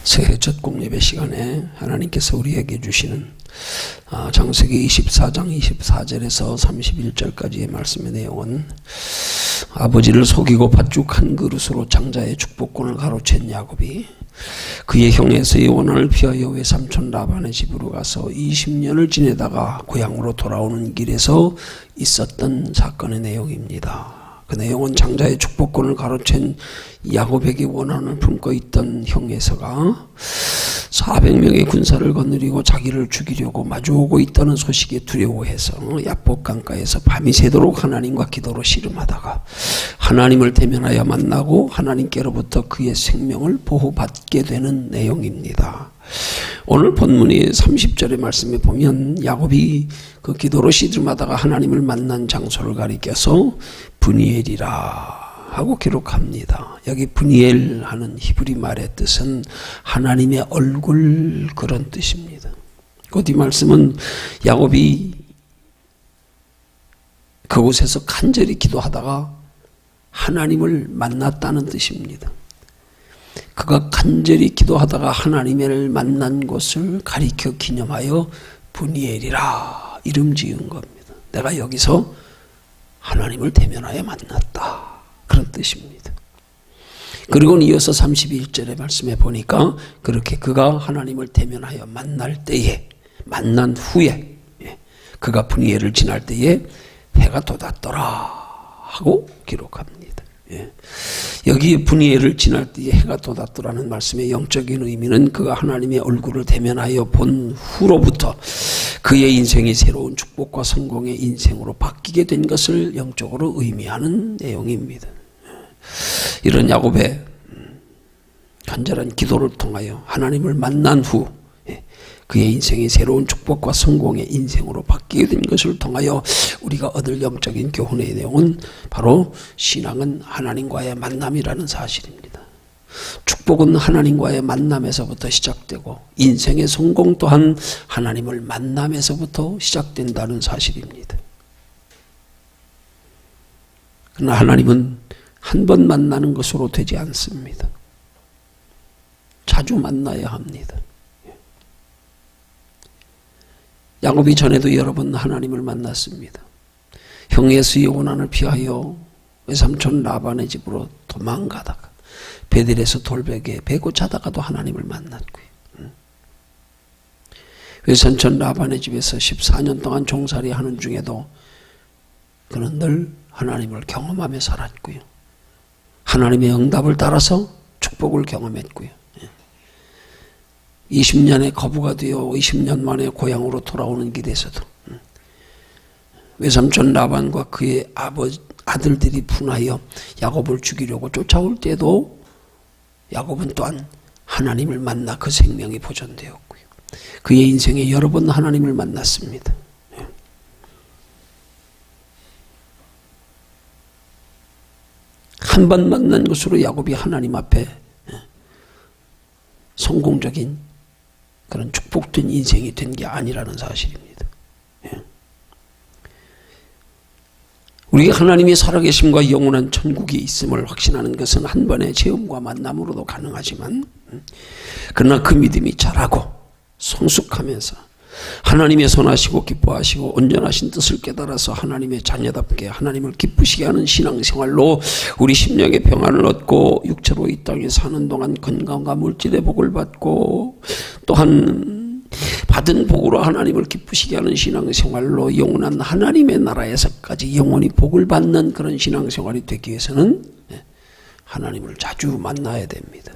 새해 첫 공예배 시간에 하나님께서 우리에게 주시는 창세기 24장 24절에서 31절까지의 말씀의 내용은 아버지를 속이고 팥죽 한 그릇으로 장자의 축복권을 가로챈 야곱이 그의 형 에서의 원한을 피하여 외삼촌 라반의 집으로 가서 20년을 지내다가 고향으로 돌아오는 길에서 있었던 사건의 내용입니다. 그 내용은 장자의 축복권을 가로챈 야곱에게 원한을 품고 있던 형 에서가 400명의 군사를 거느리고 자기를 죽이려고 마주오고 있다는 소식에 두려워해서 야복 강가에서 밤이 새도록 하나님과 기도로 씨름하다가 하나님을 대면하여 만나고 하나님께로부터 그의 생명을 보호받게 되는 내용입니다. 오늘 본문의 30절의 말씀에 보면 야곱이 그 기도로 씨름하다가 하나님을 만난 장소를 가리켜서 브니엘이라 하고 기록합니다. 여기 브니엘 하는 히브리 말의 뜻은 하나님의 얼굴, 그런 뜻입니다. 곧 이 말씀은 야곱이 그곳에서 간절히 기도하다가 하나님을 만났다는 뜻입니다. 그가 간절히 기도하다가 하나님을 만난 곳을 가리켜 기념하여 브니엘이라 이름 지은 겁니다. 내가 여기서 하나님을 대면하여 만났다, 그런 뜻입니다. 그리고 이어서 31절의 말씀에 보니까 그렇게 그가 하나님을 대면하여 만난 후에 그가 브니엘을 지날 때에 해가 돋았더라 하고 기록합니다. 여기 브니엘을 지날 때에 해가 돋았더라는 말씀의 영적인 의미는 그가 하나님의 얼굴을 대면하여 본 후로부터 그의 인생이 새로운 축복과 성공의 인생으로 바뀌게 된 것을 영적으로 의미하는 내용입니다. 이런 야곱의 간절한 기도를 통하여 하나님을 만난 후 그의 인생이 새로운 축복과 성공의 인생으로 바뀌게 된 것을 통하여 우리가 얻을 영적인 교훈의 내용은 바로 신앙은 하나님과의 만남이라는 사실입니다. 축복은 하나님과의 만남에서부터 시작되고 인생의 성공 또한 하나님을 만남에서부터 시작된다는 사실입니다. 그러나 하나님은 한 번 만나는 것으로 되지 않습니다. 자주 만나야 합니다. 야곱이 전에도 여러 번 하나님을 만났습니다. 형 에서의 원한을 피하여 외삼촌 라반의 집으로 도망가다가 베델에서 돌베개에 베고 자다가도 하나님을 만났고요. 외삼촌 라반의 집에서 14년 동안 종살이 하는 중에도 그는 늘 하나님을 경험하며 살았고요. 하나님의 응답을 따라서 축복을 경험했고요. 20년의 거부가 되어 20년 만에 고향으로 돌아오는 길에서도 외삼촌 라반과 그의 아들들이 분하여 야곱을 죽이려고 쫓아올 때도 야곱은 또한 하나님을 만나 그 생명이 보존되었고요. 그의 인생에 여러 번 하나님을 만났습니다. 한 번 만난 것으로 야곱이 하나님 앞에 성공적인 그런 축복된 인생이 된 게 아니라는 사실입니다. 우리가 하나님의 살아계심과 영원한 천국이 있음을 확신하는 것은 한 번의 체험과 만남으로도 가능하지만 그러나 그 믿음이 자라고 성숙하면서 하나님의 선하시고 기뻐하시고 온전하신 뜻을 깨달아서 하나님의 자녀답게 하나님을 기쁘시게 하는 신앙생활로 우리 심령의 평안을 얻고 육체로 이 땅에 사는 동안 건강과 물질의 복을 받고 또한 받은 복으로 하나님을 기쁘시게 하는 신앙생활로 영원한 하나님의 나라에서까지 영원히 복을 받는 그런 신앙생활이 되기 위해서는 하나님을 자주 만나야 됩니다.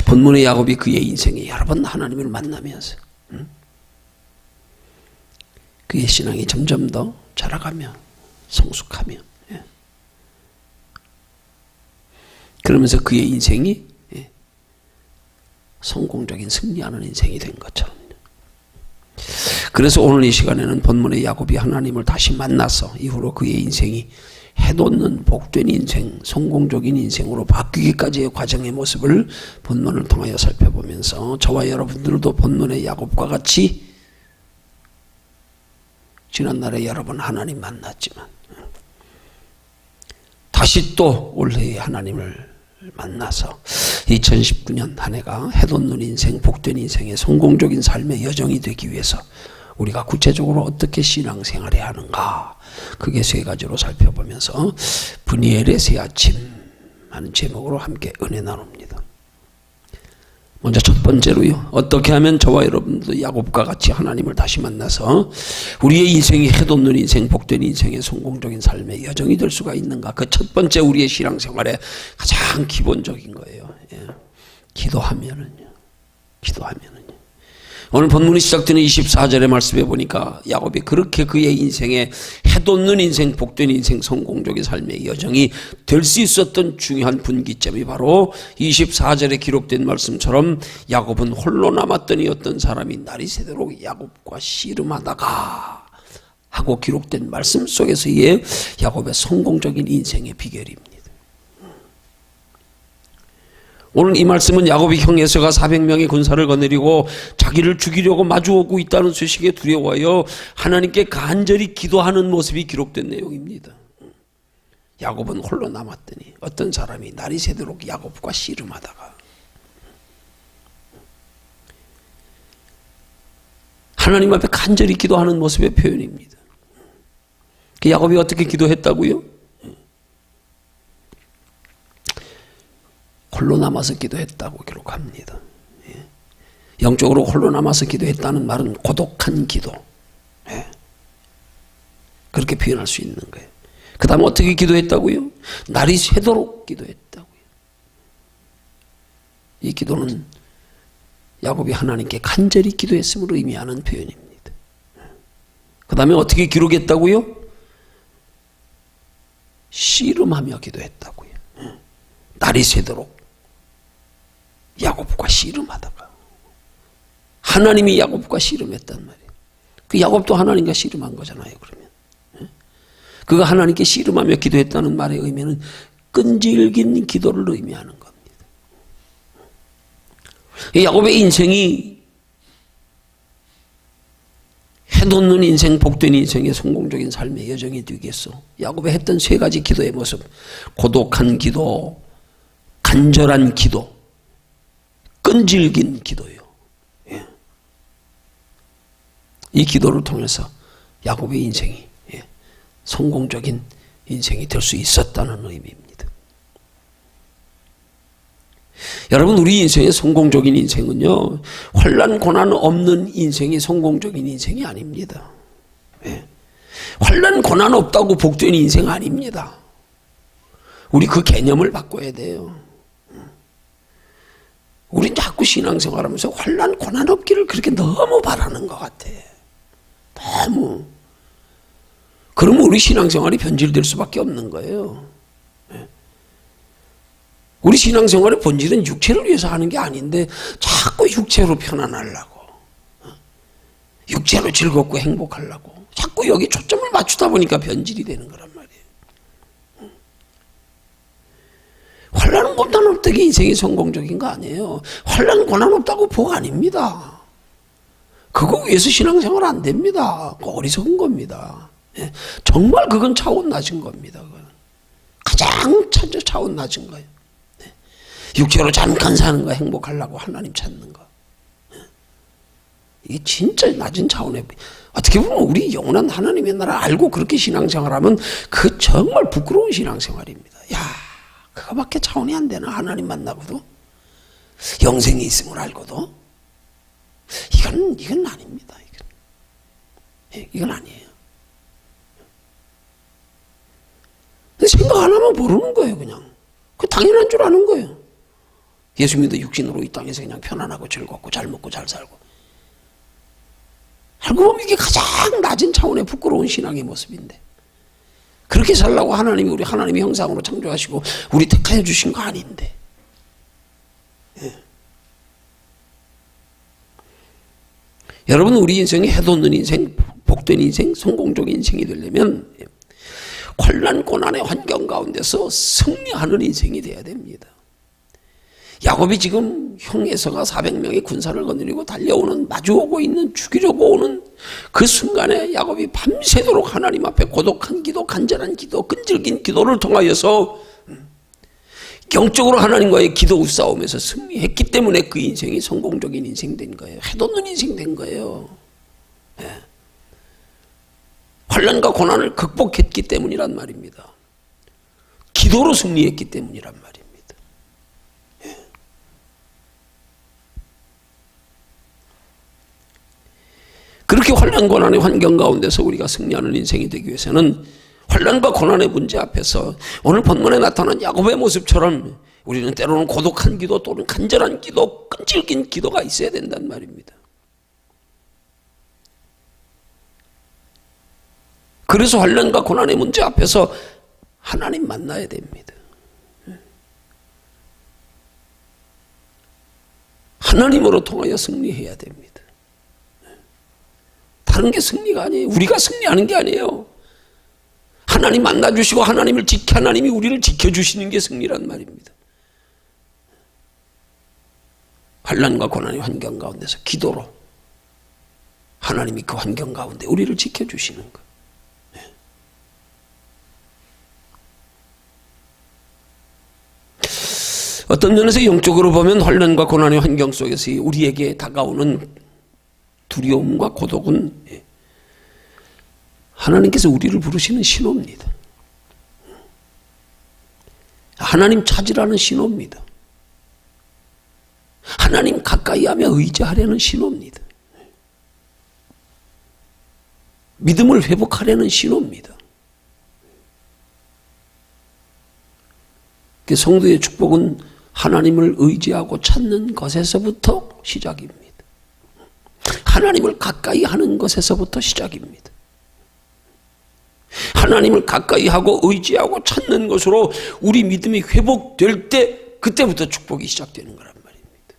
본문의 야곱이 그의 인생에 여러 번 하나님을 만나면서 그의 신앙이 점점 더 자라가며 성숙하며 그러면서 그의 인생이 성공적인 승리하는 인생이 된 것처럼. 그래서 오늘 이 시간에는 본문의 야곱이 하나님을 다시 만나서 이후로 그의 인생이 해돋는 복된 인생, 성공적인 인생으로 바뀌기까지의 과정의 모습을 본문을 통하여 살펴보면서 저와 여러분들도 본문의 야곱과 같이 지난날에 여러 번 하나님 만났지만 다시 또 올해의 하나님을 만나서 2019년 한 해가 해돋는 인생, 복된 인생의 성공적인 삶의 여정이 되기 위해서 우리가 구체적으로 어떻게 신앙생활해야 하는가, 그게 세 가지로 살펴보면서 브니엘의 새 아침 하는 제목으로 함께 은혜 나눕니다. 먼저 첫 번째로요, 어떻게 하면 저와 여러분도 야곱과 같이 하나님을 다시 만나서 우리의 인생이 해돋는 인생, 복된 인생의 성공적인 삶의 여정이 될 수가 있는가. 그 첫 번째 우리의 신앙생활의 가장 기본적인 거예요. 기도하면은요. 오늘 본문이 시작되는 24절의 말씀에 보니까 야곱이 그렇게 그의 인생에 해돋는 인생, 복된 인생, 성공적인 삶의 여정이 될 수 있었던 중요한 분기점이 바로 24절에 기록된 말씀처럼 야곱은 홀로 남았더니 어떤 사람이 날이 새도록 야곱과 씨름하다가 하고 기록된 말씀 속에서의 야곱의 성공적인 인생의 비결입니다. 오늘 이 말씀은 야곱이 형 에서가 400명의 군사를 거느리고 자기를 죽이려고 마주오고 있다는 소식에 두려워하여 하나님께 간절히 기도하는 모습이 기록된 내용입니다. 야곱은 홀로 남았더니 어떤 사람이 날이 새도록 야곱과 씨름하다가, 하나님 앞에 간절히 기도하는 모습의 표현입니다. 그 야곱이 어떻게 기도했다고요? 홀로 남아서 기도했다고 기록합니다. 영적으로 홀로 남아서 기도했다는 말은 고독한 기도, 그렇게 표현할 수 있는 거예요. 그 다음 어떻게 기도했다고요? 날이 새도록 기도했다고요. 이 기도는 야곱이 하나님께 간절히 기도했음을 의미하는 표현입니다. 그 다음에 어떻게 기록했다고요? 씨름하며 기도했다고요. 날이 새도록 야곱과 씨름하다가, 하나님이 야곱과 씨름했단 말이에요. 그 야곱도 하나님과 씨름한 거잖아요. 그러면 그가 하나님께 씨름하며 기도했다는 말의 의미는 끈질긴 기도를 의미하는 겁니다. 야곱의 인생이 해돋는 인생, 복된 인생의 성공적인 삶의 여정이 되기 위해서 야곱이 했던 세 가지 기도의 모습, 고독한 기도, 간절한 기도, 끈질긴 기도예요. 이 기도를 통해서 야곱의 인생이 성공적인 인생이 될 수 있었다는 의미입니다. 여러분, 우리 인생의 성공적인 인생은요, 환난 고난 없는 인생이 성공적인 인생이 아닙니다. 환난 고난 없다고 복된 인생 아닙니다. 우리 그 개념을 바꿔야 돼요. 우린 자꾸 신앙생활하면서 환난 고난 없기를 그렇게 너무 바라는 것 같아. 너무. 그러면 우리 신앙생활이 변질될 수밖에 없는 거예요. 우리 신앙생활의 본질은 육체를 위해서 하는 게 아닌데 자꾸 육체로 편안하려고, 육체로 즐겁고 행복하려고 자꾸 여기 초점을 맞추다 보니까 변질이 되는 거란 말이에요. 환난 고난 없다고 인생이 성공적인 거 아니에요. 환난 고난 없다고 복 아닙니다. 그거 위해서 신앙생활 안 됩니다. 그거 어리석은 겁니다. 정말 그건 차원 낮은 겁니다. 그건 가장 차원 낮은 거예요. 육체로 잠깐 사는 거, 행복하려고 하나님 찾는 거, 이게 진짜 낮은 차원의, 어떻게 보면 우리 영원한 하나님의 나라 알고 그렇게 신앙생활하면 그 정말 부끄러운 신앙생활입니다. 야, 그거밖에 차원이 안 되나? 하나님 만나고도, 영생이 있음을 알고도. 이건 아닙니다. 이건 아니에요. 생각 안 하면 모르는 거예요. 그냥 그 당연한 줄 아는 거예요. 예수 믿어 육신으로 이 땅에서 그냥 편안하고 즐겁고 잘 먹고 잘 살고, 알고 보면 이게 가장 낮은 차원의 부끄러운 신앙의 모습인데, 그렇게 살라고 하나님이 우리 하나님의 형상으로 창조하시고 우리 택하여 주신 거 아닌데. 여러분, 우리 인생이 해돋는 인생, 복된 인생, 성공적인 인생이 되려면 환난 고난의 환경 가운데서 승리하는 인생이 돼야 됩니다. 야곱이 지금 형 에서가 400명의 군사를 거느리고 달려오는, 마주오고 있는, 죽이려고 오는 그 순간에 야곱이 밤새도록 하나님 앞에 고독한 기도, 간절한 기도, 끈질긴 기도를 통하여서 영적으로 하나님과의 기도 싸움에서 승리했기 때문에 그 인생이 성공적인 인생 된 거예요. 해돋는 인생 된 거예요. 예. 환난과 고난을 극복했기 때문이란 말입니다. 기도로 승리했기 때문이란 말입니다. 예. 그렇게 환난 고난의 환경 가운데서 우리가 승리하는 인생이 되기 위해서는 환난과 고난의 문제 앞에서 오늘 본문에 나타난 야곱의 모습처럼 우리는 때로는 고독한 기도 또는 간절한 기도, 끈질긴 기도가 있어야 된단 말입니다. 그래서 환난과 고난의 문제 앞에서 하나님 만나야 됩니다. 하나님으로 통하여 승리해야 됩니다. 다른 게 승리가 아니에요. 우리가 승리하는 게 아니에요. 하나님 만나주시고 하나님이 우리를 지켜주시는 게 승리란 말입니다. 환난과 고난의 환경 가운데서 기도로 하나님이 그 환경 가운데 우리를 지켜주시는 것. 네. 어떤 면에서 영적으로 보면 환난과 고난의 환경 속에서 우리에게 다가오는 두려움과 고독은 하나님께서 우리를 부르시는 신호입니다. 하나님 찾으라는 신호입니다. 하나님 가까이 하며 의지하려는 신호입니다. 믿음을 회복하려는 신호입니다. 성도의 축복은 하나님을 의지하고 찾는 것에서부터 시작입니다. 하나님을 가까이 하는 것에서부터 시작입니다. 하나님을 가까이 하고 의지하고 찾는 것으로 우리 믿음이 회복될 때 그때부터 축복이 시작되는 거란 말입니다.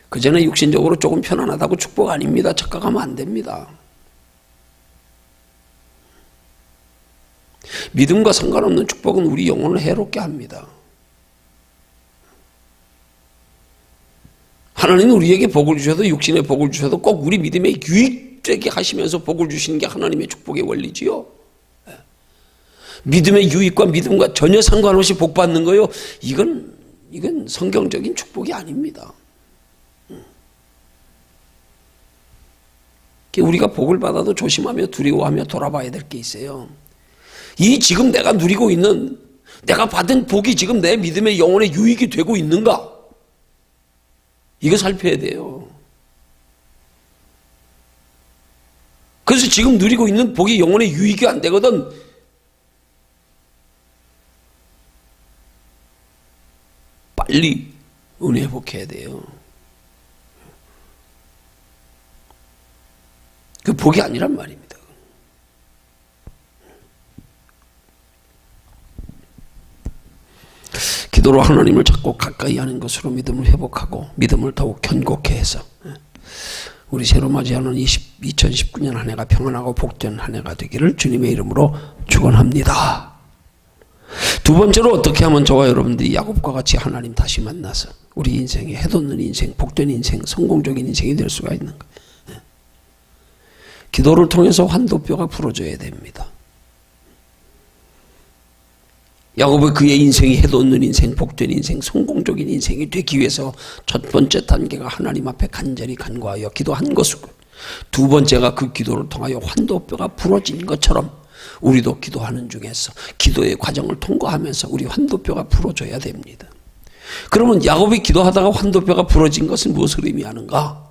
그 전에 육신적으로 조금 편안하다고 축복 아닙니다. 착각하면 안 됩니다. 믿음과 상관없는 축복은 우리 영혼을 해롭게 합니다. 하나님은 우리에게 복을 주셔도 육신에 복을 주셔도 꼭 우리 믿음에 유익되게 하시면서 복을 주시는 게 하나님의 축복의 원리지요. 믿음의 유익과 믿음과 전혀 상관없이 복 받는 거요. 이건 성경적인 축복이 아닙니다. 우리가 복을 받아도 조심하며 두려워하며 돌아봐야 될 게 있어요. 이 지금 내가 누리고 있는, 내가 받은 복이 지금 내 믿음의 영혼에 유익이 되고 있는가? 이거 살펴야 돼요. 그래서 지금 누리고 있는 복이 영혼에 유익이 안 되거든. 빨리 은혜 회복해야 돼요. 그 복이 아니란 말입니다. 기도로 하나님을 찾고 가까이 하는 것으로 믿음을 회복하고 믿음을 더욱 견고케 해서 우리 새로 맞이하는 2019년 한 해가 평안하고 복된 한 해가 되기를 주님의 이름으로 축원합니다. 두 번째로 어떻게 하면 저와 여러분들이 야곱과 같이 하나님 다시 만나서 우리 인생에 해돋는 인생, 복된 인생, 성공적인 인생이 될 수가 있는가? 기도를 통해서 환도뼈가 풀어져야 됩니다. 야곱의 그의 인생이 해돋는 인생, 복된 인생, 성공적인 인생이 되기 위해서 첫 번째 단계가 하나님 앞에 간절히 간구하여 기도한 것이고, 두 번째가 그 기도를 통하여 환도뼈가 부러진 것처럼 우리도 기도하는 중에서 기도의 과정을 통과하면서 우리 환도뼈가 부러져야 됩니다. 그러면 야곱이 기도하다가 환도뼈가 부러진 것은 무엇을 의미하는가?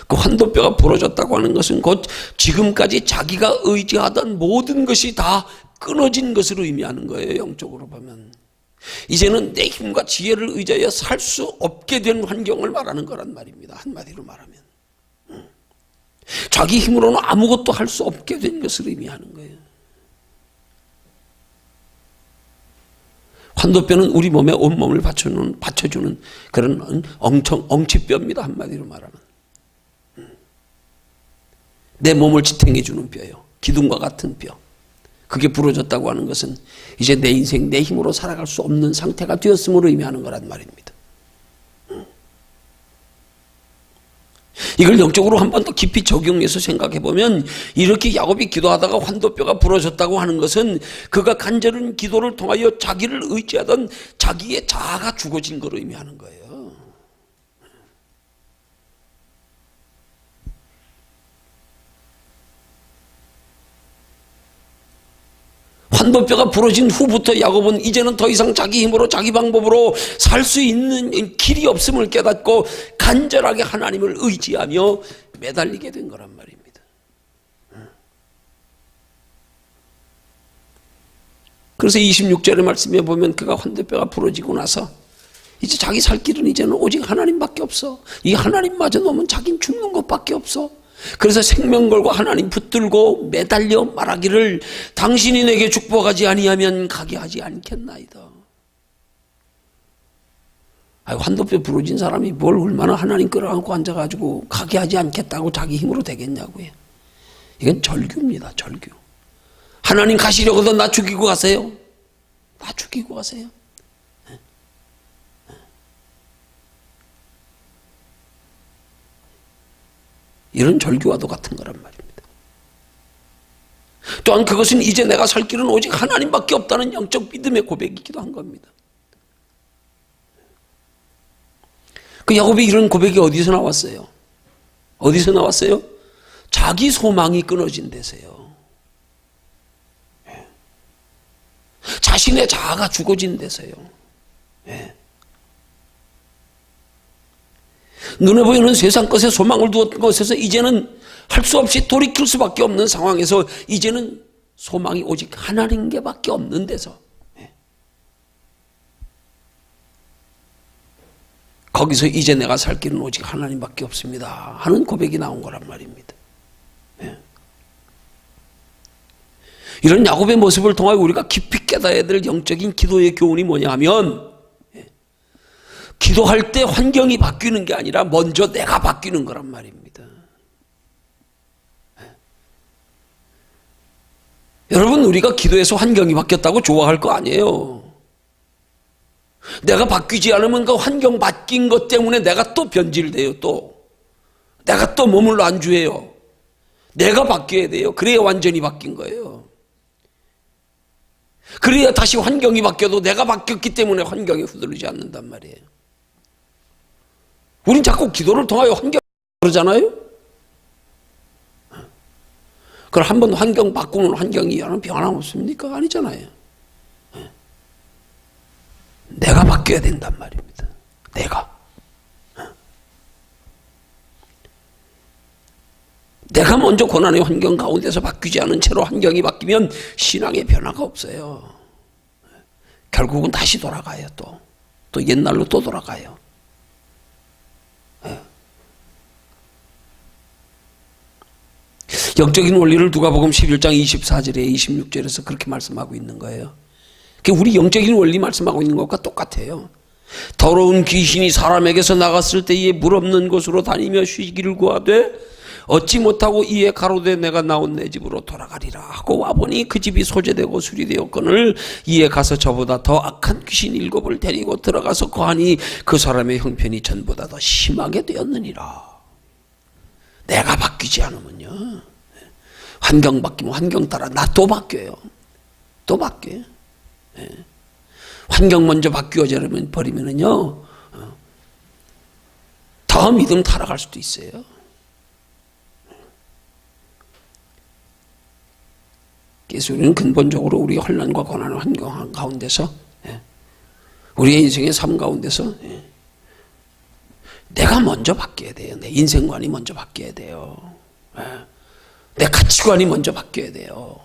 그 환도뼈가 부러졌다고 하는 것은 곧 지금까지 자기가 의지하던 모든 것이 다 끊어진 것을 의미하는 거예요. 영적으로 보면 이제는 내 힘과 지혜를 의지하여 살 수 없게 된 환경을 말하는 거란 말입니다. 한마디로 말하면 자기 힘으로는 아무것도 할 수 없게 된 것을 의미하는 거예요. 환도뼈는 우리 몸에 온몸을 받쳐주는 그런 엉치뼈입니다. 한마디로 말하면 내 몸을 지탱해 주는 뼈예요. 기둥과 같은 뼈. 그게 부러졌다고 하는 것은 이제 내 인생 내 힘으로 살아갈 수 없는 상태가 되었음을 의미하는 거란 말입니다. 이걸 영적으로 한 번 더 깊이 적용해서 생각해 보면 이렇게 야곱이 기도하다가 환도뼈가 부러졌다고 하는 것은 그가 간절한 기도를 통하여 자기를 의지하던 자기의 자아가 죽어진 걸 의미하는 거예요. 환도뼈가 부러진 후부터 야곱은 이제는 더 이상 자기 힘으로 자기 방법으로 살 수 있는 길이 없음을 깨닫고 간절하게 하나님을 의지하며 매달리게 된 거란 말입니다. 그래서 26절의 말씀에 보면 그가 환도뼈가 부러지고 나서 이제 자기 살 길은 이제는 오직 하나님밖에 없어. 이 하나님마저 놓으면 자기는 죽는 것밖에 없어. 그래서 생명 걸고 하나님 붙들고 매달려 말하기를 당신이 내게 축복하지 아니하면 가게 하지 않겠나이다. 환도뼈 부러진 사람이 뭘 얼마나 하나님 끌어안고 앉아가지고 가게 하지 않겠다고 자기 힘으로 되겠냐고요. 이건 절규입니다. 절규. 하나님 가시려고도 나 죽이고 가세요. 나 죽이고 가세요. 이런 절규와도 같은 거란 말입니다. 또한 그것은 이제 내가 살 길은 오직 하나님밖에 없다는 영적 믿음의 고백이기도 한 겁니다. 그 야곱이 이런 고백이 어디서 나왔어요? 어디서 나왔어요? 자기 소망이 끊어진 데서요. 자신의 자아가 죽어진 데서요. 눈에 보이는 세상 것에 소망을 두었던 것에서 이제는 할 수 없이 돌이킬 수밖에 없는 상황에서 이제는 소망이 오직 하나님께밖에 없는 데서 거기서 이제 내가 살 길은 오직 하나님밖에 없습니다 하는 고백이 나온 거란 말입니다. 이런 야곱의 모습을 통하여 우리가 깊이 깨달아야 될 영적인 기도의 교훈이 뭐냐 하면 기도할 때 환경이 바뀌는 게 아니라 먼저 내가 바뀌는 거란 말입니다. 여러분, 우리가 기도해서 환경이 바뀌었다고 좋아할 거 아니에요. 내가 바뀌지 않으면 그 환경 바뀐 것 때문에 내가 또 변질돼요. 또 내가 또 몸을 안주해요. 내가 바뀌어야 돼요. 그래야 완전히 바뀐 거예요. 그래야 다시 환경이 바뀌어도 내가 바뀌었기 때문에 환경이 휘둘리지 않는단 말이에요. 우린 자꾸 기도를 통하여 환경 그러잖아요. 그럼 한번 환경 바꾸는 환경이 변함없습니까? 아니잖아요. 내가 바뀌어야 된단 말입니다. 내가 먼저 고난의 환경 가운데서 바뀌지 않은 채로 환경이 바뀌면 신앙의 변화가 없어요. 결국은 다시 돌아가요. 또 옛날로 또 돌아가요. 영적인 원리를 누가복음 11장 24절에 26절에서 그렇게 말씀하고 있는 거예요. 우리 영적인 원리 말씀하고 있는 것과 똑같아요. 더러운 귀신이 사람에게서 나갔을 때에 물 없는 곳으로 다니며 쉬기를 구하되 얻지 못하고 이에 가로되 내가 나온 내 집으로 돌아가리라 하고 와보니 그 집이 소재되고 수리되었거늘 이에 가서 저보다 더 악한 귀신 7을 데리고 들어가서 거하니 그 사람의 형편이 전보다 더 심하게 되었느니라. 내가 바뀌지 않으면요, 환경 바뀌면 환경 따라 나 또 바뀌어요. 또 바뀌어요. 환경 먼저 바뀌어져 버리면은요, 더 믿음 타락할 수도 있어요. 그래서 우리는 근본적으로 우리 혼란과 고난의 환경 가운데서, 우리의 인생의 삶 가운데서 내가 먼저 바뀌어야 돼요. 내 인생관이 먼저 바뀌어야 돼요. 내 가치관이 먼저 바뀌어야 돼요.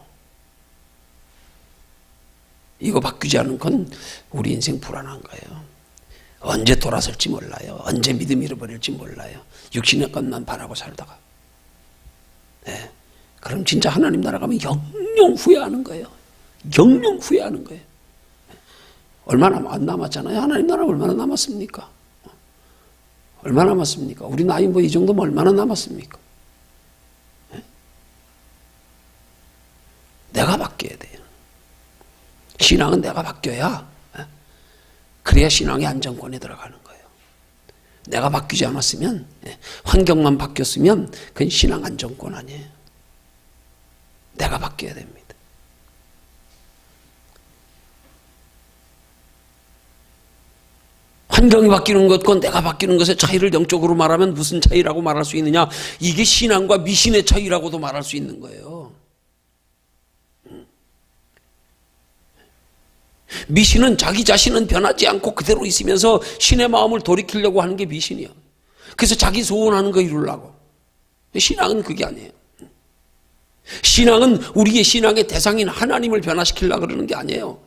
이거 바뀌지 않은 건 우리 인생 불안한 거예요. 언제 돌아설지 몰라요. 언제 믿음 잃어버릴지 몰라요. 육신의 것만 바라고 살다가. 그럼 진짜 하나님 나라 가면 영영 후회하는 거예요. 영영 후회하는 거예요. 얼마나 안 남았잖아요. 하나님 나라 얼마나 남았습니까? 얼마나 남았습니까? 우리 나이 이 정도면 얼마나 남았습니까? 내가 바뀌어야 돼요. 신앙은 내가 바뀌어야, 그래야 신앙의 안정권에 들어가는 거예요. 내가 바뀌지 않았으면, 환경만 바뀌었으면 그건 신앙 안정권 아니에요. 내가 바뀌어야 됩니다. 환경이 바뀌는 것과 내가 바뀌는 것의 차이를 영적으로 말하면 무슨 차이라고 말할 수 있느냐? 이게 신앙과 미신의 차이라고도 말할 수 있는 거예요. 미신은 자기 자신은 변하지 않고 그대로 있으면서 신의 마음을 돌이키려고 하는 게 미신이야. 그래서 자기 소원하는 거 이루려고. 신앙은 그게 아니에요. 신앙은 우리의 신앙의 대상인 하나님을 변화시키려고 그러는 게 아니에요.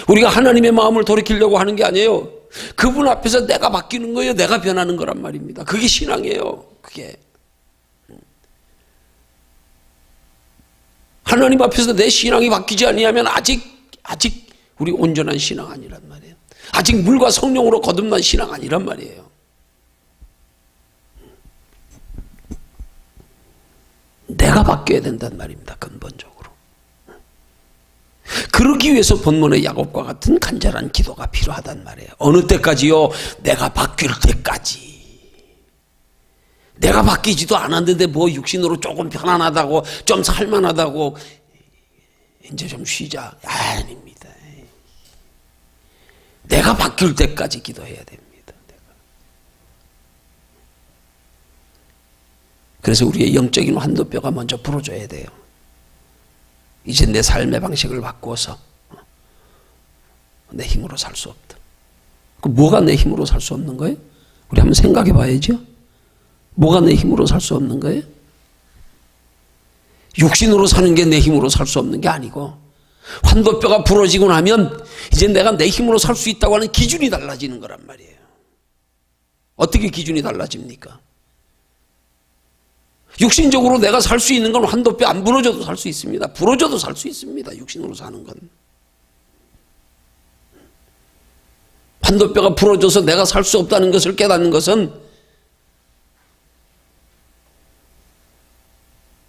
우리가 하나님의 마음을 돌이키려고 하는 게 아니에요. 그분 앞에서 내가 바뀌는 거예요. 내가 변하는 거란 말입니다. 그게 신앙이에요. 그게. 하나님 앞에서 내 신앙이 바뀌지 아니하면 아직 우리 온전한 신앙 아니란 말이에요. 아직 물과 성령으로 거듭난 신앙 아니란 말이에요. 내가 바뀌어야 된단 말입니다. 근본적으로. 그러기 위해서 본문의 야곱과 같은 간절한 기도가 필요하단 말이에요. 어느 때까지요? 내가 바뀔 때까지. 내가 바뀌지도 않았는데 뭐 육신으로 조금 편안하다고, 좀 살만하다고 이제 좀 쉬자. 아닙니다. 내가 바뀔 때까지 기도해야 됩니다. 그래서 우리의 영적인 환도뼈가 먼저 부러져야 돼요. 이제 내 삶의 방식을 바꾸어서 내 힘으로 살 수 없다. 뭐가 내 힘으로 살 수 없는 거예요? 우리 한번 생각해 봐야죠. 뭐가 내 힘으로 살 수 없는 거예요? 육신으로 사는 게 내 힘으로 살 수 없는 게 아니고, 환도뼈가 부러지고 나면 이제 내가 내 힘으로 살 수 있다고 하는 기준이 달라지는 거란 말이에요. 어떻게 기준이 달라집니까? 육신적으로 내가 살 수 있는 건 환도뼈 안 부러져도 살 수 있습니다. 부러져도 살 수 있습니다. 육신으로 사는 건. 환도뼈가 부러져서 내가 살 수 없다는 것을 깨닫는 것은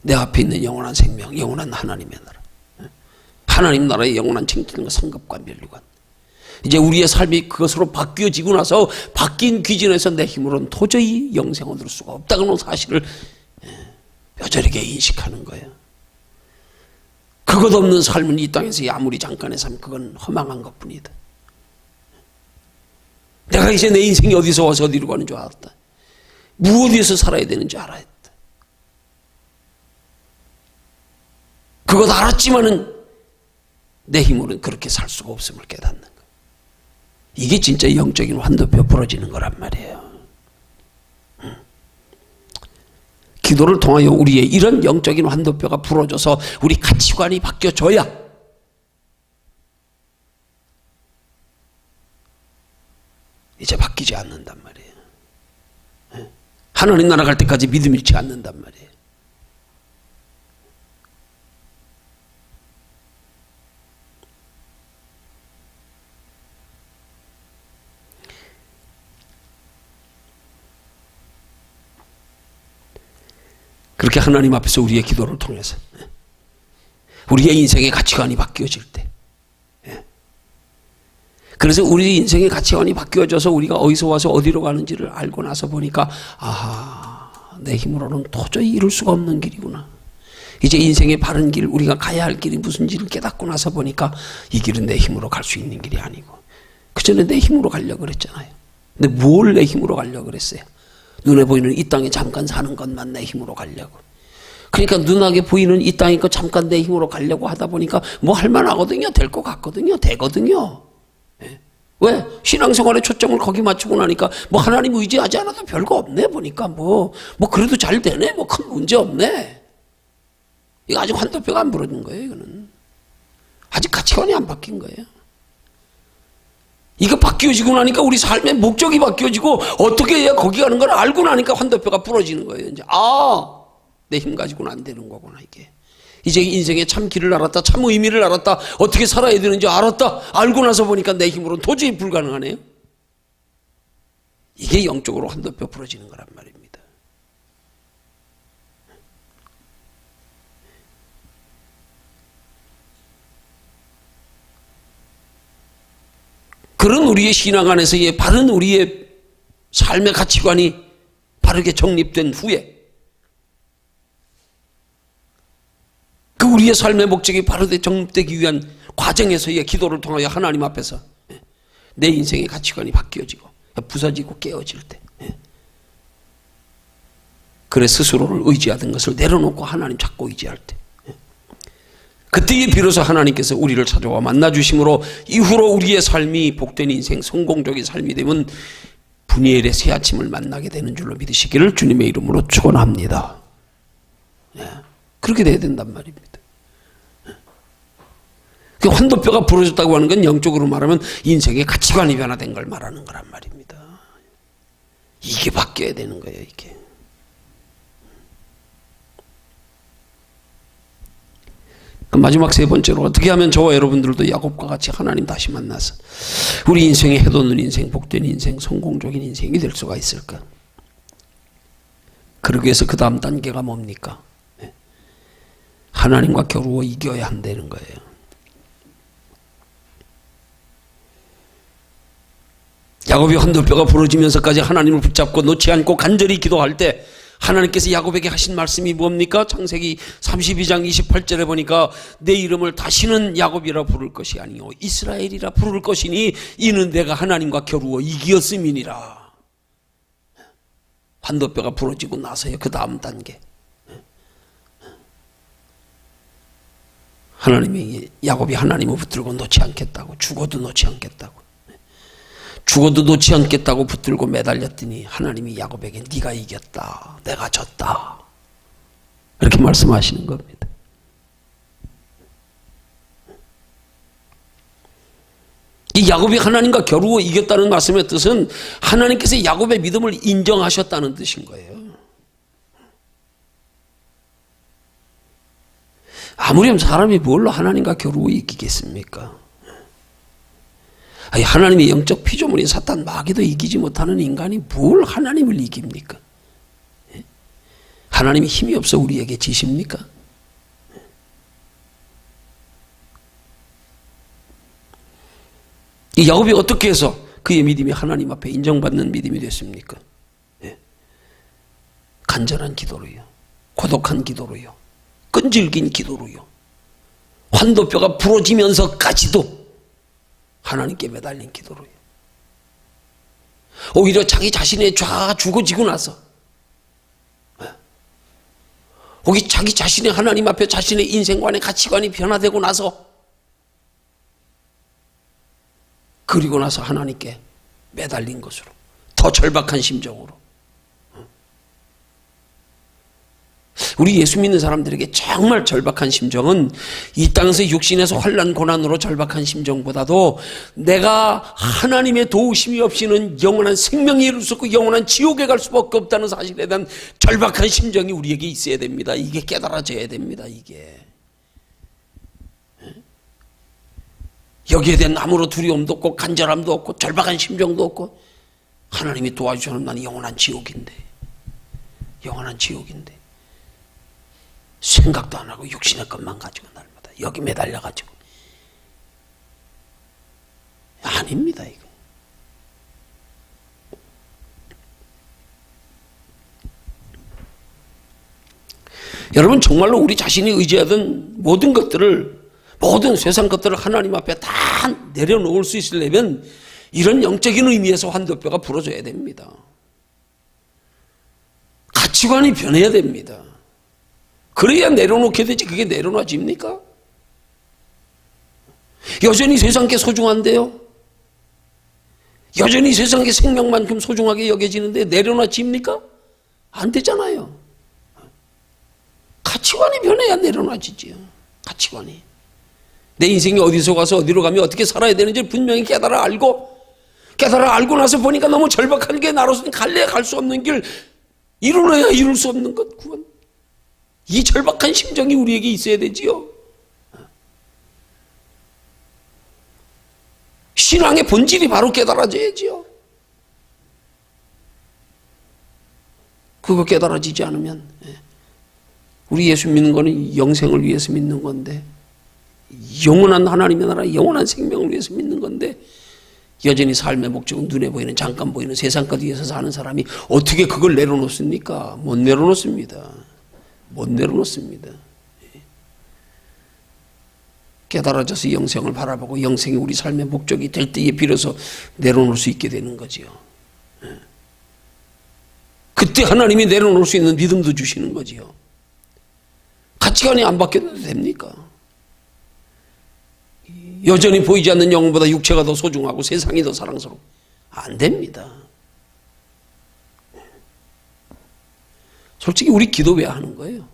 내 앞에 있는 영원한 생명, 영원한 하나님의 나라, 하나님 나라의 영원한 칭찬과 상급과 면류관, 이제 우리의 삶이 그것으로 바뀌어지고 나서 바뀐 기준에서 내 힘으로는 도저히 영생을 얻을 수가 없다는 사실을 뼈저리게 인식하는 거예요. 그것 없는 삶은 이 땅에서 아무리 잠깐의 삶, 그건 허망한 것뿐이다. 내가 이제 내 인생이 어디서 와서 어디로 가는 줄 알았다. 무엇에서 살아야 되는 줄 알았다. 그것 알았지만은 내 힘으로는 그렇게 살 수가 없음을 깨닫는 거예요. 이게 진짜 영적인 환도뼈 부러지는 거란 말이에요. 기도를 통하여 우리의 이런 영적인 환도뼈가 부러져서 우리 가치관이 바뀌어져야 이제 바뀌지 않는단 말이에요. 하나님 나라 갈 때까지 믿음 잃지 않는단 말이에요. 그렇게 하나님 앞에서 우리의 기도를 통해서 우리의 인생의 가치관이 바뀌어질 때, 그래서 우리 인생의 가치관이 바뀌어져서 우리가 어디서 와서 어디로 가는지를 알고 나서 보니까, 아하, 내 힘으로는 도저히 이룰 수가 없는 길이구나. 이제 인생의 바른 길, 우리가 가야 할 길이 무슨지를 깨닫고 나서 보니까 이 길은 내 힘으로 갈 수 있는 길이 아니고, 그전에 내 힘으로 가려고 그랬잖아요. 근데 뭘 내 힘으로 가려고 그랬어요? 눈에 보이는 이 땅에 잠깐 사는 것만 내 힘으로 가려고. 그러니까 눈하게 보이는 이 땅에 거 잠깐 내 힘으로 가려고 하다 보니까 뭐 할만하거든요. 될 것 같거든요. 되거든요. 왜? 신앙생활에 초점을 거기 맞추고 나니까 뭐 하나님 의지하지 않아도 별거 없네. 보니까 뭐 그래도 잘 되네. 뭐 큰 문제 없네. 이거 아직 환도뼈가 안 부러진 거예요. 이거는 아직 가치관이 안 바뀐 거예요. 이거 바뀌어지고 나니까 우리 삶의 목적이 바뀌어지고 어떻게 해야 거기 가는 걸 알고 나니까 환도뼈가 부러지는 거예요. 이제 내 힘 가지고는 안 되는 거구나. 이게 이제 인생의 참 길을 알았다, 참 의미를 알았다, 어떻게 살아야 되는지 알았다. 알고 나서 보니까 내 힘으로는 도저히 불가능하네요. 이게 영적으로 환도뼈 부러지는 거란 말입니다. 그런 우리의 신앙 안에서의 바른 우리의 삶의 가치관이 바르게 정립된 후에 그 우리의 삶의 목적이 바르게 정립되기 위한 과정에서의 기도를 통하여 하나님 앞에서 내 인생의 가치관이 바뀌어지고 부서지고 깨어질 때, 그래 스스로를 의지하던 것을 내려놓고 하나님 찾고 의지할 때, 그때에 비로소 하나님께서 우리를 찾아와 만나주심으로 이후로 우리의 삶이 복된 인생, 성공적인 삶이 되면 분이엘의 새 아침을 만나게 되는 줄로 믿으시기를 주님의 이름으로 축원합니다. 그렇게 돼야 된단 말입니다. 그 환도뼈가 부러졌다고 하는 건 영적으로 말하면 인생의 가치관이 변화된 걸 말하는 거란 말입니다. 이게 바뀌어야 되는 거예요, 이게. 마지막 세 번째로, 어떻게 하면 저와 여러분들도 야곱과 같이 하나님 다시 만나서 우리 인생에 해돋는 인생, 복된 인생, 성공적인 인생이 될 수가 있을까? 그러기 위해서 그 다음 단계가 뭡니까? 하나님과 겨루어 이겨야 한다는 거예요. 야곱이 환도뼈가 부러지면서까지 하나님을 붙잡고 놓지 않고 간절히 기도할 때 하나님께서 야곱에게 하신 말씀이 뭡니까? 창세기 32장 28절에 보니까 내 이름을 다시는 야곱이라 부를 것이 아니요 이스라엘이라 부를 것이니 이는 내가 하나님과 겨루어 이기었음이니라. 환도뼈가 부러지고 나서요, 그 다음 단계. 하나님이, 야곱이 하나님을 붙들고 놓지 않겠다고, 죽어도 놓지 않겠다고, 죽어도 놓지 않겠다고 붙들고 매달렸더니 하나님이 야곱에게 네가 이겼다, 내가 졌다, 이렇게 말씀하시는 겁니다. 이 야곱이 하나님과 겨루어 이겼다는 말씀의 뜻은 하나님께서 야곱의 믿음을 인정하셨다는 뜻인 거예요. 아무렴 사람이 뭘로 하나님과 겨루어 이기겠습니까? 아니, 하나님의 영적 피조물인 사탄 마귀도 이기지 못하는 인간이 뭘 하나님을 이깁니까? 하나님이 힘이 없어 우리에게 지십니까? 이 야곱이 어떻게 해서 그의 믿음이 하나님 앞에 인정받는 믿음이 됐습니까? 간절한 기도로요, 고독한 기도로요, 끈질긴 기도로요, 환도뼈가 부러지면서까지도 하나님께 매달린 기도로요. 오히려 자기 자신의 죄가 죽어지고 나서, 오히려 자기 자신의 하나님 앞에 자신의 인생관의 가치관이 변화되고 나서, 그리고 나서 하나님께 매달린 것으로, 더 절박한 심정으로. 우리 예수 믿는 사람들에게 정말 절박한 심정은 이 땅에서 육신에서 환난 고난으로 절박한 심정보다도 내가 하나님의 도우심이 없이는 영원한 생명에 이룰 수 없고 영원한 지옥에 갈 수밖에 없다는 사실에 대한 절박한 심정이 우리에게 있어야 됩니다. 이게 깨달아져야 됩니다. 이게 여기에 대한 아무런 두려움도 없고 간절함도 없고 절박한 심정도 없고, 하나님이 도와주셔는 난 영원한 지옥인데, 영원한 지옥인데 생각도 안 하고 육신의 것만 가지고 날마다 여기 매달려가지고, 아닙니다. 이거 여러분, 정말로 우리 자신이 의지하던 모든 것들을, 모든 세상 것들을 하나님 앞에 다 내려놓을 수 있으려면 이런 영적인 의미에서 환도뼈가 부러져야 됩니다. 가치관이 변해야 됩니다. 그래야 내려놓게 되지. 그게 내려놔집니까? 여전히 세상 게 소중한데요, 여전히 세상의 생명만큼 소중하게 여겨지는데 내려놔집니까? 안 되잖아요. 가치관이 변해야 내려놔지지요. 가치관이. 내 인생이 어디서 가서 어디로 가면 어떻게 살아야 되는지 분명히 깨달아 알고 나서 보니까 너무 절박한 게 나로서는 갈래야 갈 수 없는 길, 이루어야 이룰 수 없는 것, 구원. 이 절박한 심정이 우리에게 있어야 되지요. 신앙의 본질이 바로 깨달아져야지요. 그거 깨달아지지 않으면, 우리 예수 믿는 거는 영생을 위해서 믿는 건데, 영원한 하나님의 나라, 영원한 생명을 위해서 믿는 건데, 여전히 삶의 목적은 눈에 보이는 잠깐 보이는 세상 것 위해서 사는 사람이 어떻게 그걸 내려놓습니까? 못 내려놓습니다. 못 내려놓습니다. 깨달아져서 영생을 바라보고 영생이 우리 삶의 목적이 될 때에 비로소 내려놓을 수 있게 되는 거지요. 그때 하나님이 내려놓을 수 있는 믿음도 주시는 거지요. 가치관이 안 바뀌어도 됩니까? 여전히 보이지 않는 영혼보다 육체가 더 소중하고 세상이 더 사랑스러워. 안 됩니다. 솔직히 우리 기도 왜 하는 거예요?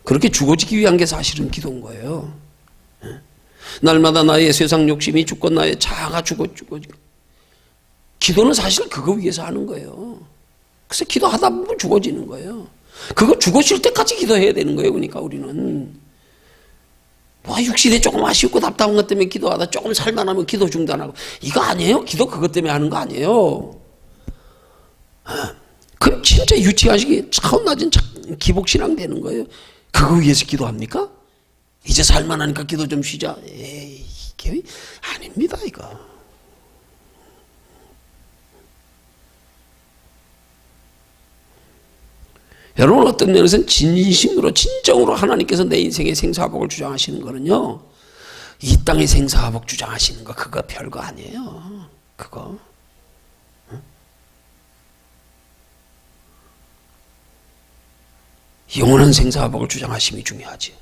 그렇게 죽어지기 위한 게 사실은 기도인 거예요. 날마다 나의 세상 욕심이 죽고 나의 자아가 죽어지고. 기도는 사실 그거 위해서 하는 거예요. 그래서 기도하다 보면 죽어지는 거예요. 그거 죽어질 때까지 기도해야 되는 거예요. 그러니까 우리는 육신에 조금 아쉽고 답답한 것 때문에 기도하다 조금 살만하면 기도 중단하고 이거 아니에요. 기도 그것 때문에 하는 거 아니에요. 그럼 진짜 유치하시기 차원 낮은 기복신앙 되는 거예요. 그거 위해서 기도합니까? 이제 살만하니까 기도 좀 쉬자. 에이, 이게 아닙니다, 이거. 여러분, 어떤 면에서는 진심으로 진정으로 하나님께서 내 인생의 생사화복을 주장하시는 거는요, 이 땅의 생사화복 주장하시는 거 그거 별거 아니에요. 그거. 영원한 생사화복을 주장하심이 중요하지.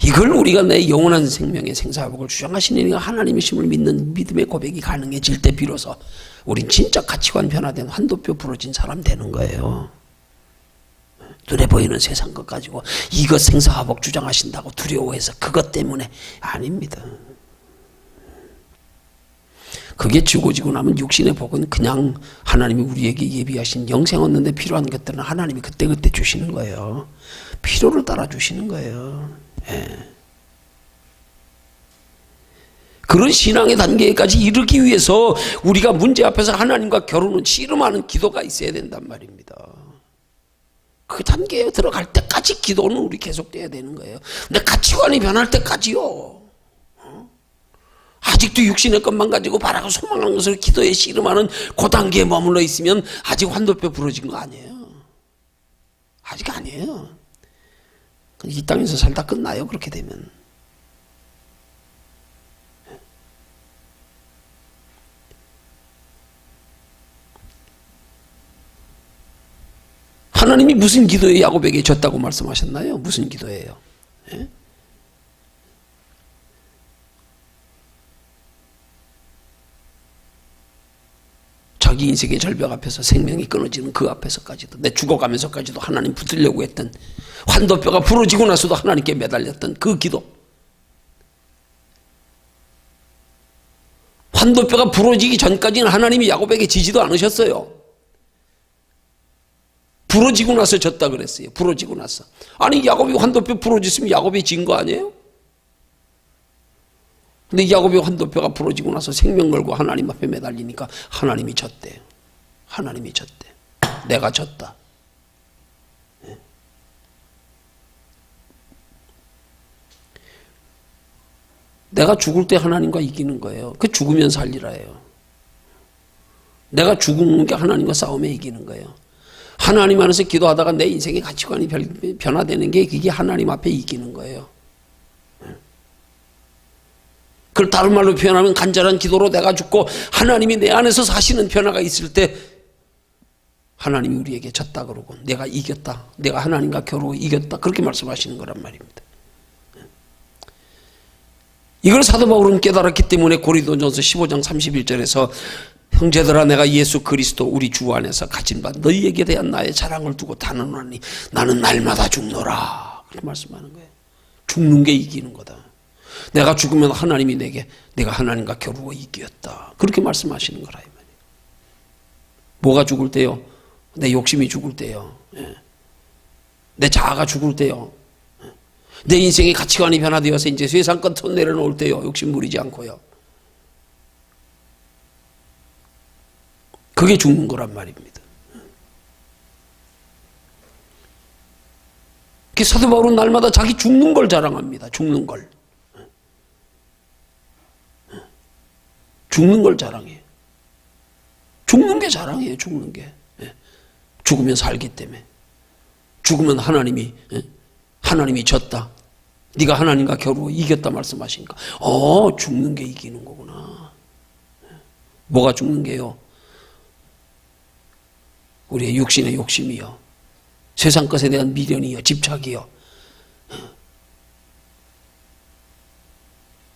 이걸 우리가 내 영원한 생명의 생사화복을 주장하시는 하나님이심을 믿는 믿음의 고백이 가능해질 때 비로소 우린 진짜 가치관 변화된 환도뼈 부러진 사람 되는 거예요. 눈에 보이는 세상 것 가지고 이것 생사화복 주장하신다고 두려워해서 그것 때문에 아닙니다. 그게 죽어지고 나면 육신의 복은 그냥 하나님이 우리에게 예비하신 영생 얻는 데 필요한 것들은 하나님이 그때그때 주시는 거예요. 필요를 따라 주시는 거예요. 예. 그런 신앙의 단계까지 이르기 위해서 우리가 문제 앞에서 하나님과 결혼은 씨름하는 기도가 있어야 된단 말입니다. 그 단계에 들어갈 때까지 기도는 우리 계속돼야 되는 거예요. 근데 가치관이 변할 때까지요. 아직도 육신의 것만 가지고 바라고 소망하는 것을 기도에 씨름하는 그 단계에 머물러 있으면 아직 환도뼈 부러진 거 아니에요. 아직 아니에요. 이 땅에서 살다 끝나요. 그렇게 되면. 하나님이 무슨 기도에 야곱에게 졌다고 말씀하셨나요? 무슨 기도예요? 예? 자기 인생의 절벽 앞에서 생명이 끊어지는 그 앞에서까지도 내 죽어가면서까지도 하나님 붙들려고 했던 환도뼈가 부러지고 나서도 하나님께 매달렸던 그 기도. 환도뼈가 부러지기 전까지는 하나님이 야곱에게 지지도 않으셨어요. 부러지고 나서 졌다 그랬어요. 부러지고 나서. 아니 야곱이 환도뼈 부러졌으면 야곱이 진 거 아니에요? 근데 야곱의 환도뼈가 부러지고 나서 생명 걸고 하나님 앞에 매달리니까 하나님이 졌대요. 하나님이 졌대. 내가 졌다. 네. 내가 죽을 때 하나님과 이기는 거예요. 그 죽으면 살리라예요. 내가 죽은 게 하나님과 싸움에 이기는 거예요. 하나님 안에서 기도하다가 내 인생의 가치관이 변화되는 게 그게 하나님 앞에 이기는 거예요. 그걸 다른 말로 표현하면 간절한 기도로 내가 죽고 하나님이 내 안에서 사시는 변화가 있을 때 하나님이 우리에게 졌다 그러고 내가 이겼다. 내가 하나님과 겨루어 이겼다. 그렇게 말씀하시는 거란 말입니다. 이걸 사도 바울은 깨달았기 때문에 고린도전서 15장 31절에서 형제들아 내가 예수 그리스도 우리 주 안에서 가진 바 너희에게 대한 나의 자랑을 두고 단언하니 나는 날마다 죽노라. 그렇게 말씀하는 거예요. 죽는 게 이기는 거다. 내가 죽으면 하나님이 내가 하나님과 겨루어 이겼다. 그렇게 말씀하시는 거라. 뭐가 죽을 때요? 내 욕심이 죽을 때요. 내 자아가 죽을 때요. 내 인생의 가치관이 변화되어서 이제 세상 것 내려놓을 때요. 욕심 부리지 않고요. 그게 죽는 거란 말입니다. 사도 바울은 날마다 자기 죽는 걸 자랑합니다. 죽는 걸. 죽는 걸 자랑해요. 죽는 게 자랑이에요. 죽는 게. 죽으면 살기 때문에. 죽으면 하나님이 졌다. 네가 하나님과 겨루어 이겼다 말씀하시니까 죽는 게 이기는 거구나. 뭐가 죽는 게요? 우리의 육신의 욕심이요, 세상 것에 대한 미련이요, 집착이요,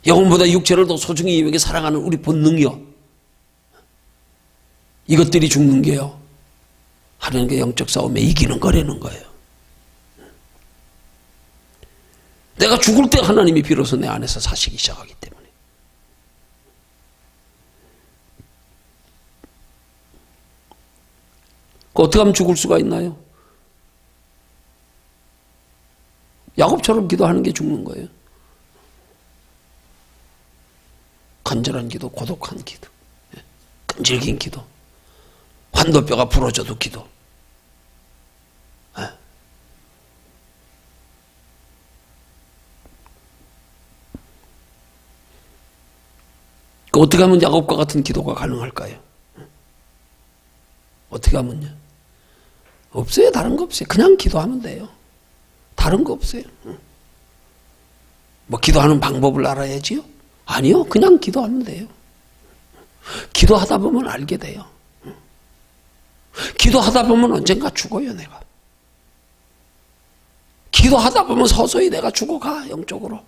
영혼보다 육체를 더 소중히 여기게 사랑하는 우리 본능이요, 이것들이 죽는 게요, 하나님과 영적 싸움에 이기는 거라는 거예요. 내가 죽을 때 하나님이 비로소 내 안에서 사시기 시작하기 때문에. 어떻게 하면 죽을 수가 있나요? 야곱처럼 기도하는 게 죽는 거예요. 간절한 기도, 고독한 기도, 끈질긴 기도, 환도뼈가 부러져도 기도. 어떻게 하면 야곱과 같은 기도가 가능할까요? 어떻게 하면요? 없어요. 다른 거 없어요. 그냥 기도하면 돼요. 다른 거 없어요. 뭐 기도하는 방법을 알아야지요? 아니요. 그냥 기도하면 돼요. 기도하다 보면 알게 돼요. 기도하다 보면 언젠가 죽어요, 내가. 기도하다 보면 서서히 내가 죽어가, 영적으로.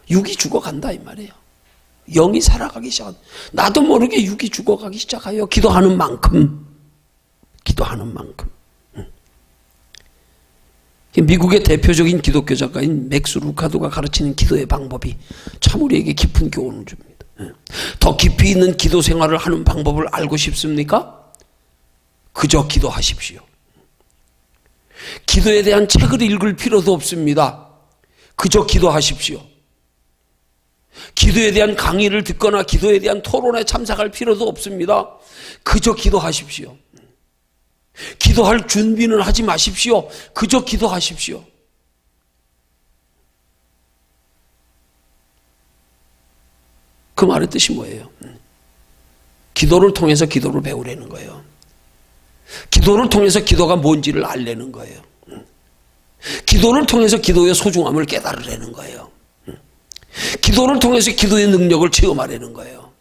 육이 죽어간다 이 말이에요. 영이 살아가기 시작한, 나도 모르게 육이 죽어가기 시작해요. 기도하는 만큼. 미국의 대표적인 기독교 작가인 맥스 루카도가 가르치는 기도의 방법이 참 우리에게 깊은 교훈을 줍니다. 더 깊이 있는 기도 생활을 하는 방법을 알고 싶습니까? 그저 기도하십시오. 기도에 대한 책을 읽을 필요도 없습니다. 그저 기도하십시오. 기도에 대한 강의를 듣거나 기도에 대한 토론에 참석할 필요도 없습니다. 그저 기도하십시오. 기도할 준비는 하지 마십시오. 그저 기도하십시오. 그 말의 뜻이 뭐예요? 기도를 통해서 기도를 배우려는 거예요. 기도를 통해서 기도가 뭔지를 알려는 거예요. 기도를 통해서 기도의 소중함을 깨달으려는 거예요. 기도를 통해서 기도의 능력을 체험하려는 거예요.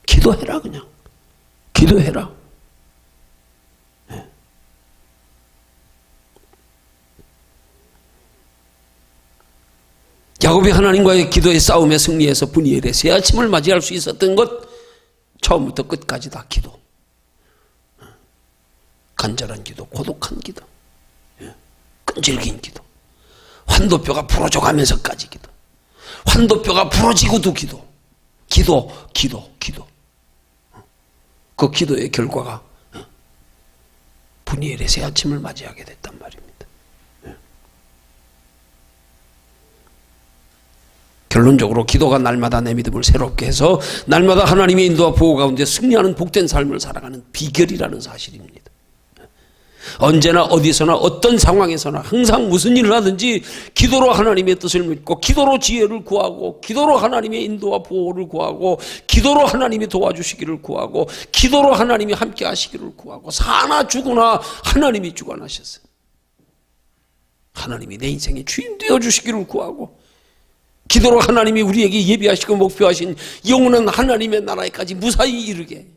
기도해라, 그냥. 기도해라. 야곱이 하나님과의 기도의 싸움에 승리해서 분이엘의 새 아침을 맞이할 수 있었던 것, 처음부터 끝까지 다 기도. 간절한 기도, 고독한 기도, 끈질긴 기도, 환도뼈가 부러져가면서까지 기도, 환도뼈가 부러지고도 기도, 기도. 그 기도의 결과가 분이엘의 새 아침을 맞이하게 됐단 말입니다. 결론적으로 기도가 날마다 내 믿음을 새롭게 해서 날마다 하나님의 인도와 보호 가운데 승리하는 복된 삶을 살아가는 비결이라는 사실입니다. 언제나 어디서나 어떤 상황에서나 항상 무슨 일을 하든지 기도로 하나님의 뜻을 믿고, 기도로 지혜를 구하고, 기도로 하나님의 인도와 보호를 구하고, 기도로 하나님이 도와주시기를 구하고, 기도로 하나님이 함께 하시기를 구하고, 사나 죽으나 하나님이 주관하셨어요. 하나님이 내 인생의 주인 되어주시기를 구하고, 기도로 하나님이 우리에게 예비하시고 목표하신 영원한 하나님의 나라에까지 무사히 이르게,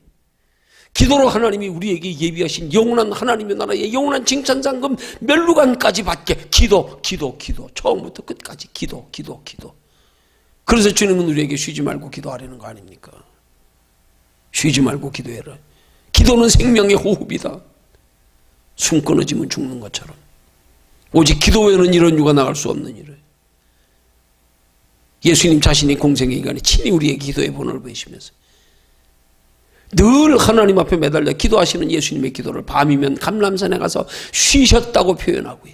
기도로 하나님이 우리에게 예비하신 영원한 하나님의 나라의 영원한 칭찬상금 멸루관까지 받게, 기도. 처음부터 끝까지 기도. 그래서 주님은 우리에게 쉬지 말고 기도하라는 거 아닙니까? 쉬지 말고 기도해라. 기도는 생명의 호흡이다. 숨 끊어지면 죽는 것처럼. 오직 기도 외에는 이런 유가 나갈 수 없는 일을. 예수님 자신이 공생의 기간에 친히 우리의 기도의 본을 보이시면서 늘 하나님 앞에 매달려 기도하시는 예수님의 기도를 밤이면 감람산에 가서 쉬셨다고 표현하고요.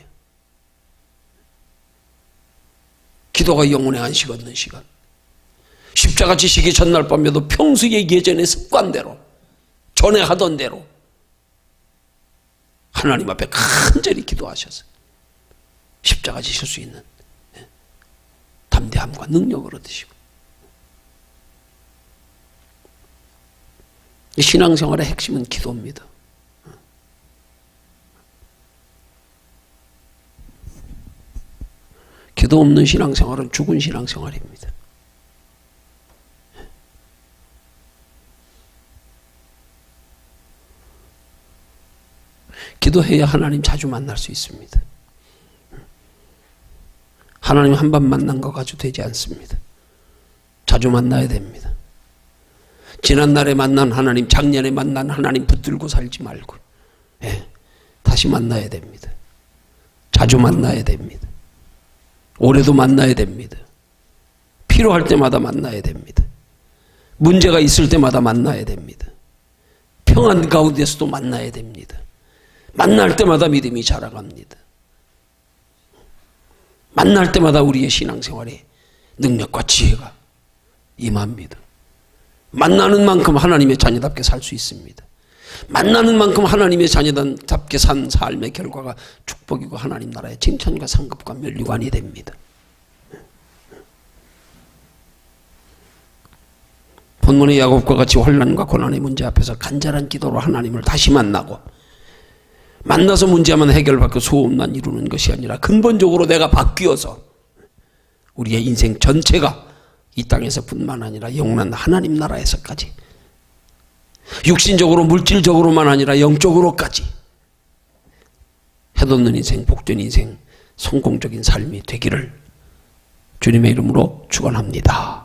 기도가 영혼의 안식 얻는 시간. 십자가 지시기 전날 밤에도 평소의 예전의 습관대로, 전에 하던 대로 하나님 앞에 간절히 기도하셨어요. 십자가 지실 수 있는 담대함과 능력을 얻으시고, 신앙생활의 핵심은 기도입니다. 기도 없는 신앙생활은 죽은 신앙생활입니다. 기도해야 하나님 자주 만날 수 있습니다. 하나님 한 번 만난 거 가지고 되지 않습니다. 자주 만나야 됩니다. 지난날에 만난 하나님, 작년에 만난 하나님 붙들고 살지 말고 다시 만나야 됩니다. 자주 만나야 됩니다. 올해도 만나야 됩니다. 필요할 때마다 만나야 됩니다. 문제가 있을 때마다 만나야 됩니다. 평안 가운데서도 만나야 됩니다. 만날 때마다 믿음이 자라갑니다. 만날 때마다 우리의 신앙생활에 능력과 지혜가 임합니다. 만나는 만큼 하나님의 자녀답게 살 수 있습니다. 만나는 만큼 하나님의 자녀답게 산 삶의 결과가 축복이고 하나님 나라의 칭찬과 상급과 면류관이 됩니다. 본문의 야곱과 같이 혼란과 고난의 문제 앞에서 간절한 기도로 하나님을 다시 만나고, 만나서 문제만 해결받고 소원만 이루는 것이 아니라 근본적으로 내가 바뀌어서 우리의 인생 전체가 이 땅에서 뿐만 아니라 영원한 하나님 나라에서까지, 육신적으로 물질적으로만 아니라 영적으로까지 해돋는 인생, 복된 인생, 성공적인 삶이 되기를 주님의 이름으로 축원합니다.